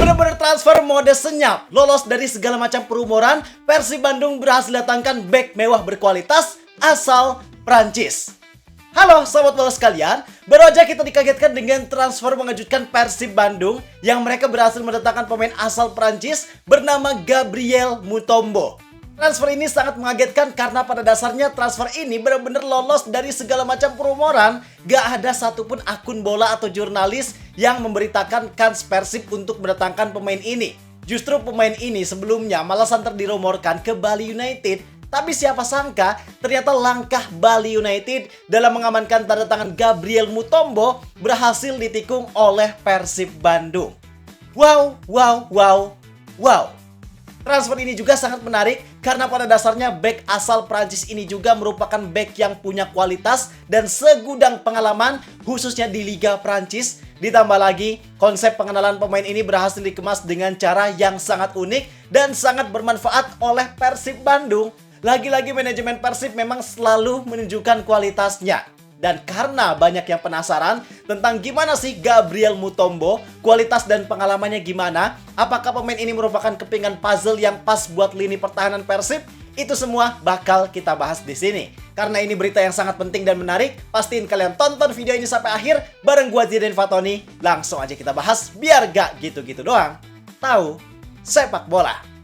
Bener-bener transfer mode senyap, lolos dari segala macam perumoran, Persib Bandung berhasil datangkan bek mewah berkualitas asal Prancis. Halo sobat bola sekalian, baru aja kita dikagetkan dengan transfer mengejutkan Persib Bandung yang mereka berhasil mendatangkan pemain asal Prancis bernama Gabriel Mutombo. Transfer ini sangat mengagetkan karena pada dasarnya transfer ini benar-benar lolos dari segala macam perumoran. Gak ada satupun akun bola atau jurnalis yang memberitakan kans Persib untuk mendatangkan pemain ini. Justru pemain ini sebelumnya malah santer dirumorkan ke Bali United. Tapi siapa sangka ternyata langkah Bali United dalam mengamankan tanda tangan Gabriel Mutombo berhasil ditikung oleh Persib Bandung. Wow. Transfer ini juga sangat menarik karena pada dasarnya bek asal Prancis ini juga merupakan bek yang punya kualitas dan segudang pengalaman khususnya di Liga Prancis. Ditambah lagi konsep pengenalan pemain ini berhasil dikemas dengan cara yang sangat unik dan sangat bermanfaat oleh Persib Bandung. Lagi-lagi manajemen Persib memang selalu menunjukkan kualitasnya. Dan karena banyak yang penasaran tentang gimana sih Gabriel Mutombo, kualitas dan pengalamannya gimana, apakah pemain ini merupakan kepingan puzzle yang pas buat lini pertahanan Persib? Itu semua bakal kita bahas di sini. Karena ini berita yang sangat penting dan menarik, pastiin kalian tonton video ini sampai akhir bareng gua Zidan Fatoni. Langsung aja kita bahas biar gak gitu-gitu doang. Tahu sepak bola.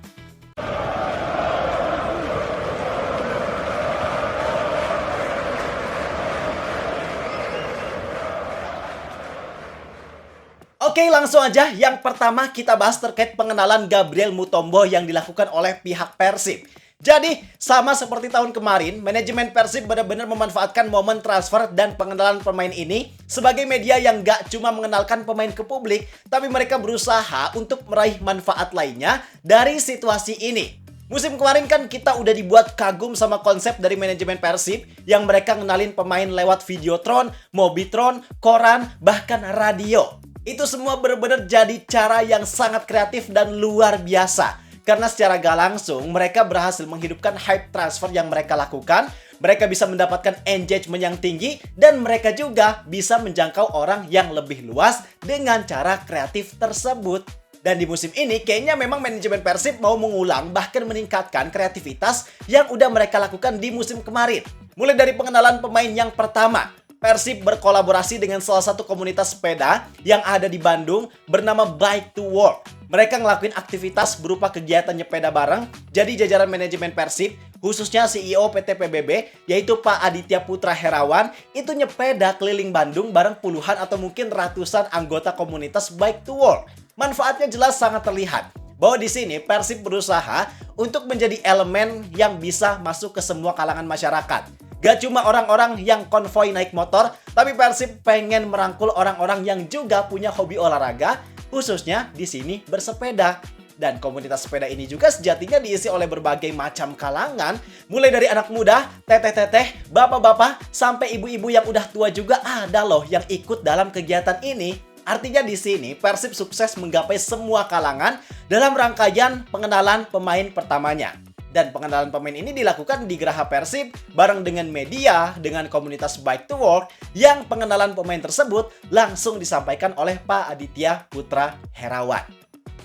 Oke, langsung aja. Yang pertama kita bahas terkait pengenalan Gabriel Mutombo yang dilakukan oleh pihak Persib. Jadi, sama seperti tahun kemarin, manajemen Persib benar-benar memanfaatkan momen transfer dan pengenalan pemain ini sebagai media yang gak cuma mengenalkan pemain ke publik, tapi mereka berusaha untuk meraih manfaat lainnya dari situasi ini. Musim kemarin kan kita udah dibuat kagum sama konsep dari manajemen Persib yang mereka ngenalin pemain lewat Videotron, Mobitron, koran, bahkan radio. Itu semua benar-benar jadi cara yang sangat kreatif dan luar biasa. Karena secara gak langsung mereka berhasil menghidupkan hype transfer yang mereka lakukan. Mereka bisa mendapatkan engagement yang tinggi dan mereka juga bisa menjangkau orang yang lebih luas dengan cara kreatif tersebut. Dan di musim ini kayaknya memang manajemen Persib mau mengulang bahkan meningkatkan kreativitas yang udah mereka lakukan di musim kemarin. Mulai dari pengenalan pemain yang pertama, Persib berkolaborasi dengan salah satu komunitas sepeda yang ada di Bandung bernama Bike to Work. Mereka ngelakuin aktivitas berupa kegiatan nyepeda bareng. Jadi jajaran manajemen Persib, khususnya CEO PT PBB, yaitu Pak Aditya Putra Herawan, itu nyepeda keliling Bandung bareng puluhan atau mungkin ratusan anggota komunitas Bike to Work. Manfaatnya jelas sangat terlihat bahwa di sini Persib berusaha untuk menjadi elemen yang bisa masuk ke semua kalangan masyarakat. Gak cuma orang-orang yang konvoi naik motor, tapi Persib pengen merangkul orang-orang yang juga punya hobi olahraga, khususnya di sini bersepeda. Dan komunitas sepeda ini juga sejatinya diisi oleh berbagai macam kalangan, mulai dari anak muda, teteh-teteh, bapak-bapak, sampai ibu-ibu yang udah tua juga ada loh yang ikut dalam kegiatan ini. Artinya di sini Persib sukses menggapai semua kalangan dalam rangkaian pengenalan pemain pertamanya. Dan pengenalan pemain ini dilakukan di Geraha Persib bareng dengan media, dengan komunitas Bike to Work yang pengenalan pemain tersebut langsung disampaikan oleh Pak Aditya Putra Herawan.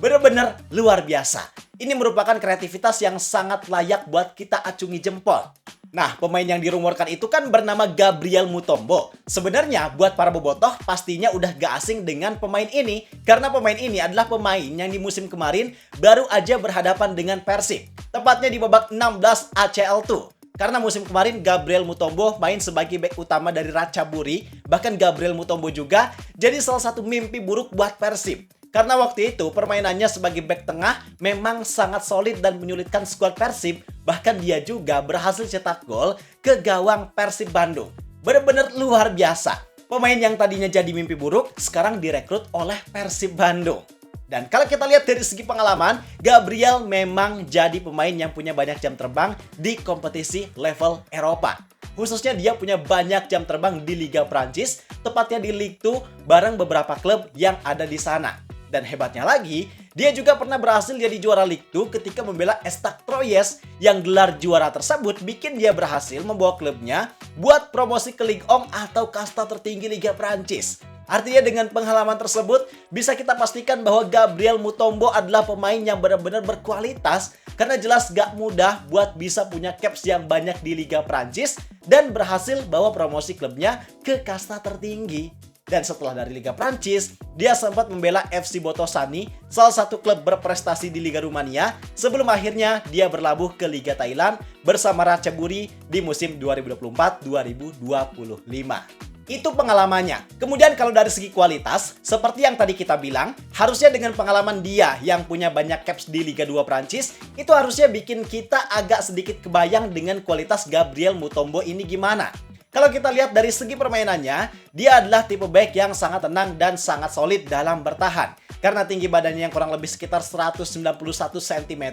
Bener-bener luar biasa. Ini merupakan kreativitas yang sangat layak buat kita acungi jempol. Nah, pemain yang dirumorkan itu kan bernama Gabriel Mutombo. Sebenarnya buat para bobotoh pastinya udah gak asing dengan pemain ini. Karena pemain ini adalah pemain yang di musim kemarin baru aja berhadapan dengan Persib. Tepatnya di babak 16 ACL2. Karena musim kemarin Gabriel Mutombo main sebagai bek utama dari Ratchaburi. Bahkan Gabriel Mutombo juga jadi salah satu mimpi buruk buat Persib. Karena waktu itu permainannya sebagai bek tengah memang sangat solid dan menyulitkan skuad Persib. Bahkan dia juga berhasil cetak gol ke gawang Persib Bandung. Bener-bener luar biasa. Pemain yang tadinya jadi mimpi buruk sekarang direkrut oleh Persib Bandung. Dan kalau kita lihat dari segi pengalaman, Gabriel memang jadi pemain yang punya banyak jam terbang di kompetisi level Eropa. Khususnya dia punya banyak jam terbang di Liga Prancis, tepatnya di Ligue 2 bareng beberapa klub yang ada di sana. Dan hebatnya lagi, dia juga pernah berhasil jadi juara Ligue 2 ketika membela Stade Troyes yang gelar juara tersebut bikin dia berhasil membawa klubnya buat promosi ke Ligue 1 atau kasta tertinggi Liga Prancis. Artinya dengan pengalaman tersebut, bisa kita pastikan bahwa Gabriel Mutombo adalah pemain yang benar-benar berkualitas karena jelas gak mudah buat bisa punya caps yang banyak di Liga Prancis dan berhasil bawa promosi klubnya ke kasta tertinggi. Dan setelah dari Liga Prancis, dia sempat membela FC Botossani, salah satu klub berprestasi di Liga Rumania, sebelum akhirnya dia berlabuh ke Liga Thailand bersama Ratchaburi di musim 2024-2025. Itu pengalamannya. Kemudian kalau dari segi kualitas, seperti yang tadi kita bilang, harusnya dengan pengalaman dia yang punya banyak caps di Liga 2 Prancis, itu harusnya bikin kita agak sedikit kebayang dengan kualitas Gabriel Mutombo ini gimana. Kalau kita lihat dari segi permainannya, dia adalah tipe back yang sangat tenang dan sangat solid dalam bertahan. Karena tinggi badannya yang kurang lebih sekitar 191 cm,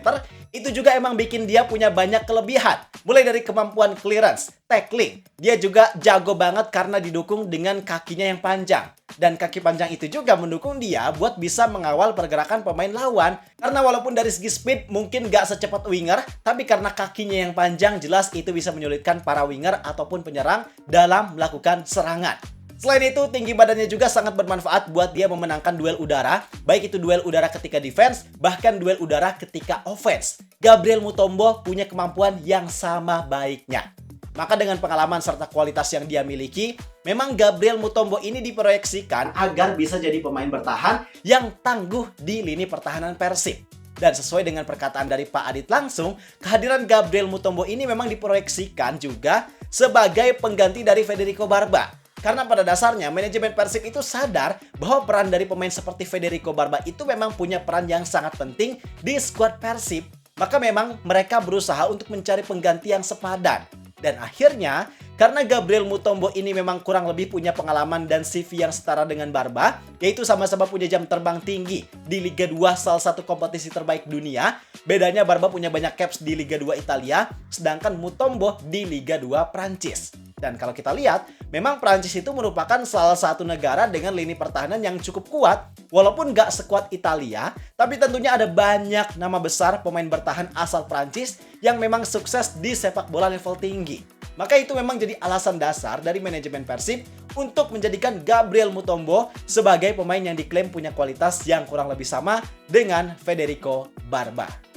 itu juga emang bikin dia punya banyak kelebihan. Mulai dari kemampuan clearance, tackling, dia juga jago banget karena didukung dengan kakinya yang panjang. Dan kaki panjang itu juga mendukung dia buat bisa mengawal pergerakan pemain lawan. Karena walaupun dari segi speed mungkin gak secepat winger, tapi karena kakinya yang panjang jelas itu bisa menyulitkan para winger ataupun penyerang dalam melakukan serangan. Selain itu, tinggi badannya juga sangat bermanfaat buat dia memenangkan duel udara, baik itu duel udara ketika defense, bahkan duel udara ketika offense. Gabriel Mutombo punya kemampuan yang sama baiknya. Maka dengan pengalaman serta kualitas yang dia miliki, memang Gabriel Mutombo ini diproyeksikan agar bisa jadi pemain bertahan yang tangguh di lini pertahanan Persib. Dan sesuai dengan perkataan dari Pak Adit langsung, kehadiran Gabriel Mutombo ini memang diproyeksikan juga sebagai pengganti dari Federico Barba. Karena pada dasarnya manajemen Persib itu sadar bahwa peran dari pemain seperti Federico Barba itu memang punya peran yang sangat penting di skuad Persib. Maka memang mereka berusaha untuk mencari pengganti yang sepadan. Dan akhirnya, karena Gabriel Mutombo ini memang kurang lebih punya pengalaman dan CV yang setara dengan Barba, yaitu sama-sama punya jam terbang tinggi di Liga 2 salah satu kompetisi terbaik dunia. Bedanya Barba punya banyak caps di Liga 2 Italia, sedangkan Mutombo di Liga 2 Prancis. Dan kalau kita lihat, memang Prancis itu merupakan salah satu negara dengan lini pertahanan yang cukup kuat. Walaupun nggak sekuat Italia, tapi tentunya ada banyak nama besar pemain bertahan asal Prancis yang memang sukses di sepak bola level tinggi. Maka itu memang jadi alasan dasar dari manajemen Persib untuk menjadikan Gabriel Mutombo sebagai pemain yang diklaim punya kualitas yang kurang lebih sama dengan Federico Barba.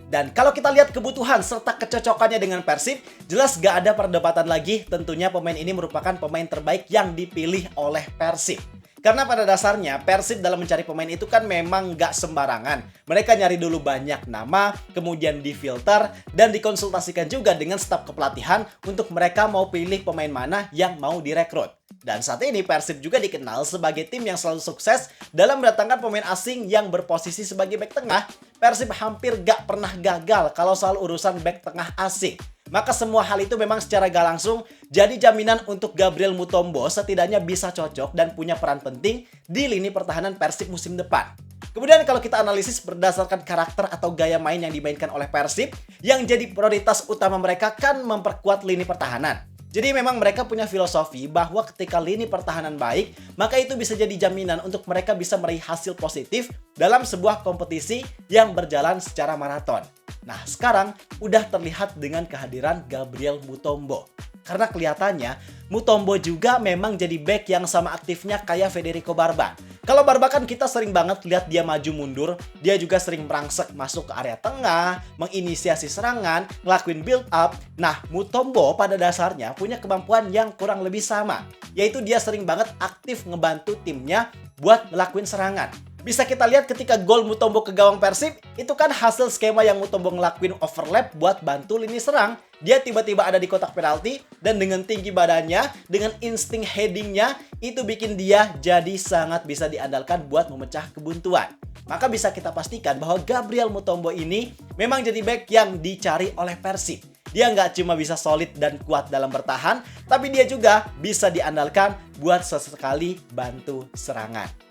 Dan kalau kita lihat kebutuhan serta kecocokannya dengan Persib, jelas gak ada perdebatan lagi, tentunya pemain ini merupakan pemain terbaik yang dipilih oleh Persib. Karena pada dasarnya Persib dalam mencari pemain itu kan memang gak sembarangan. Mereka nyari dulu banyak nama, kemudian difilter, dan dikonsultasikan juga dengan staf kepelatihan untuk mereka mau pilih pemain mana yang mau direkrut. Dan saat ini Persib juga dikenal sebagai tim yang selalu sukses dalam mendatangkan pemain asing yang berposisi sebagai bek tengah. Persib hampir gak pernah gagal kalau soal urusan bek tengah asing. Maka semua hal itu memang secara gak langsung jadi jaminan untuk Gabriel Mutombo setidaknya bisa cocok dan punya peran penting di lini pertahanan Persib musim depan. Kemudian kalau kita analisis berdasarkan karakter atau gaya main yang dimainkan oleh Persib, yang jadi prioritas utama mereka kan memperkuat lini pertahanan. Jadi memang mereka punya filosofi bahwa ketika lini pertahanan baik, maka itu bisa jadi jaminan untuk mereka bisa meraih hasil positif dalam sebuah kompetisi yang berjalan secara maraton. Nah, sekarang udah terlihat dengan kehadiran Gabriel Mutombo. Karena kelihatannya Mutombo juga memang jadi back yang sama aktifnya kayak Federico Barba. Kalau Barba kan kita sering banget lihat dia maju mundur, dia juga sering merangsek masuk ke area tengah, menginisiasi serangan, ngelakuin build up. Nah, Mutombo pada dasarnya punya kemampuan yang kurang lebih sama, yaitu dia sering banget aktif ngebantu timnya buat ngelakuin serangan. Bisa kita lihat ketika gol Mutombo ke gawang Persib, itu kan hasil skema yang Mutombo ngelakuin overlap buat bantu lini serang. Dia tiba-tiba ada di kotak penalti, dan dengan tinggi badannya, dengan insting headingnya, itu bikin dia jadi sangat bisa diandalkan buat memecah kebuntuan. Maka bisa kita pastikan bahwa Gabriel Mutombo ini memang jadi back yang dicari oleh Persib. Dia nggak cuma bisa solid dan kuat dalam bertahan, tapi dia juga bisa diandalkan buat sesekali bantu serangan.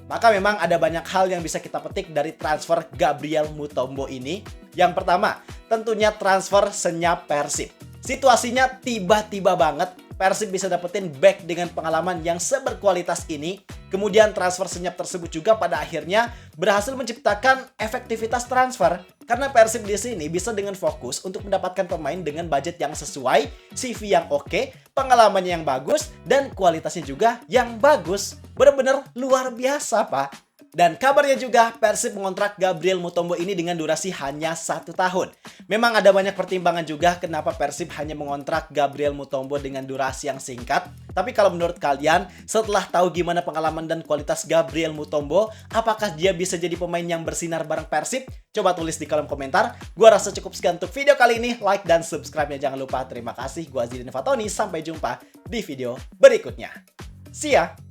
Maka memang ada banyak hal yang bisa kita petik dari transfer Gabriel Mutombo ini. Yang pertama, tentunya transfer senyap Persib. Situasinya tiba-tiba banget, Persib bisa dapetin back dengan pengalaman yang seberkualitas ini. Kemudian transfer senyap tersebut juga pada akhirnya berhasil menciptakan efektivitas transfer. Karena Persib di sini bisa dengan fokus untuk mendapatkan pemain dengan budget yang sesuai, CV yang oke, pengalamannya yang bagus, dan kualitasnya juga yang bagus. Bener-bener luar biasa, Pak. Dan kabarnya juga Persib mengontrak Gabriel Mutombo ini dengan durasi hanya 1 tahun. Memang ada banyak pertimbangan juga kenapa Persib hanya mengontrak Gabriel Mutombo dengan durasi yang singkat. Tapi kalau menurut kalian, setelah tahu gimana pengalaman dan kualitas Gabriel Mutombo, apakah dia bisa jadi pemain yang bersinar bareng Persib? Coba tulis di kolom komentar. Gua rasa cukup sekian untuk video kali ini. Like dan subscribe-nya jangan lupa. Terima kasih. Gua Azidin Fatoni. Sampai jumpa di video berikutnya. See ya!